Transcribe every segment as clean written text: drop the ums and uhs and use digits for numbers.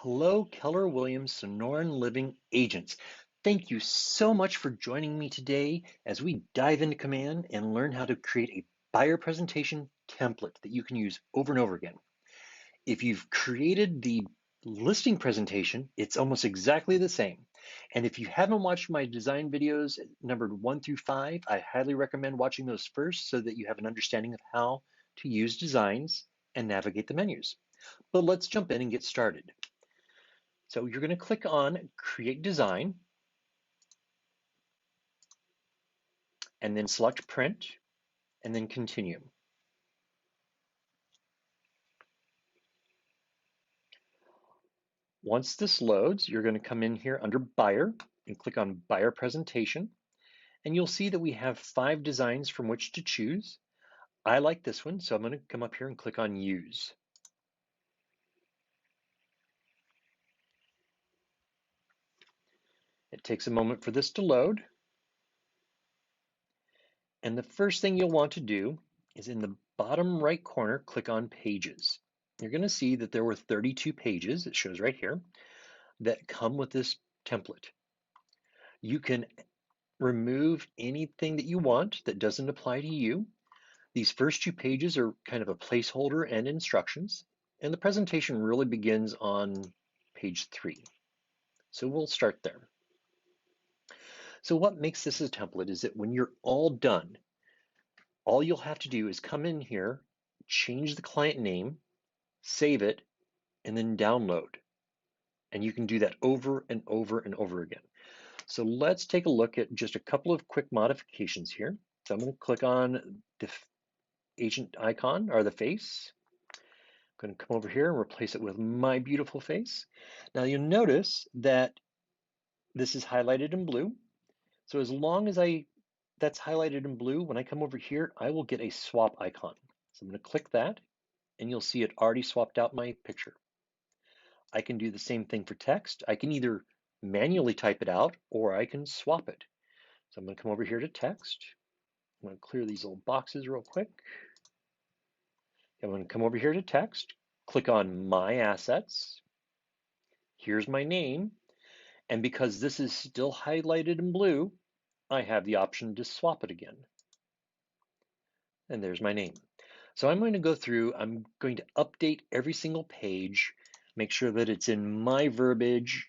Hello, Keller Williams Sonoran Living Agents. Thank you so much for joining me today as we dive into Command and learn how to create a buyer presentation template that you can use over and over again. If you've created the listing presentation, it's almost exactly the same. And if you haven't watched my design videos numbered 1 through 5, I highly recommend watching those first so that you have an understanding of how to use designs and navigate the menus. But let's jump in and get started. So you're going to click on Create Design and then select Print and then Continue. Once this loads, you're going to come in here under Buyer and click on Buyer Presentation. And you'll see that we have 5 designs from which to choose. I like this one, so I'm going to come up here and click on Use. It takes a moment for this to load. And the first thing you'll want to do is in the bottom right corner, click on Pages. You're going to see that there were 32 pages, it shows right here, that come with this template. You can remove anything that you want that doesn't apply to you. These first 2 pages are kind of a placeholder and instructions, and the presentation really begins on page 3. So we'll start there. So what makes this a template is that when you're all done, all you'll have to do is come in here, change the client name, save it, and then download. And you can do that over and over and over again. So let's take a look at just a couple of quick modifications here. So I'm going to click on the agent icon or the face. I'm going to come over here and replace it with my beautiful face. Now you'll notice that this is highlighted in blue. So as long as that's highlighted in blue, when I come over here, I will get a swap icon. So I'm going to click that and you'll see it already swapped out my picture. I can do the same thing for text. I can either manually type it out or I can swap it. So I'm going to come over here to text. I'm going to clear these little boxes real quick. I'm going to come over here to text, click on My Assets. Here's my name. And because this is still highlighted in blue, I have the option to swap it again. And there's my name. So I'm going to go through, I'm going to update every single page, make sure that it's in my verbiage,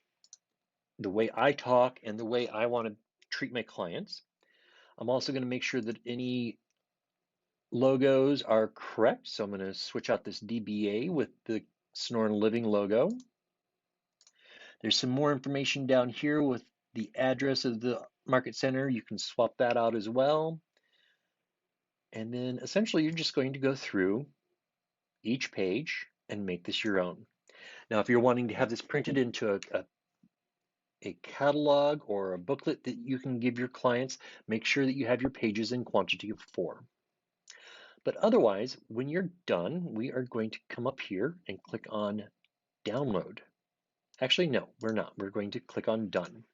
the way I talk, and the way I want to treat my clients. I'm also going to make sure that any logos are correct. So I'm going to switch out this DBA with the Sonoran Living logo. There's some more information down here with the address of the market center. You can swap that out as well. And then essentially you're just going to go through each page and make this your own. Now, if you're wanting to have this printed into a catalog or a booklet that you can give your clients, make sure that you have your pages in quantity of 4. But otherwise, when you're done, we are going to come up here and click on Download. Actually, no, we're not. We're going to click on Done.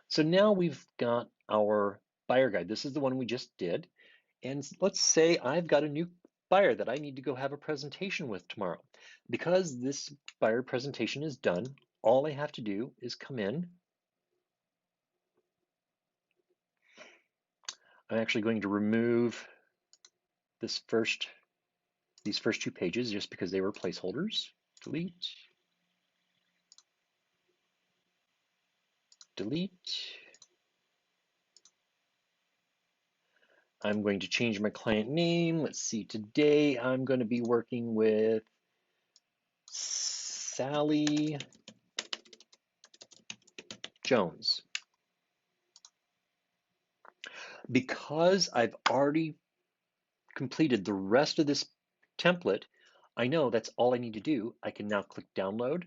So now we've got our buyer guide. This is the one we just did. And let's say I've got a new buyer that I need to go have a presentation with tomorrow. Because this buyer presentation is done, all I have to do is come in. I'm actually going to remove these first 2 pages just because they were placeholders. Delete, delete. I'm going to change my client name. Let's see, today I'm going to be working with Sally Jones. Because I've already completed the rest of this template, I know that's all I need to do. I can now click download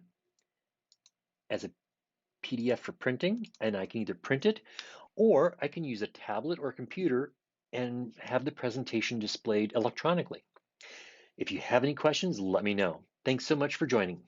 as a PDF for printing, and I can either print it or I can use a tablet or computer and have the presentation displayed electronically. If you have any questions, let me know. Thanks so much for joining.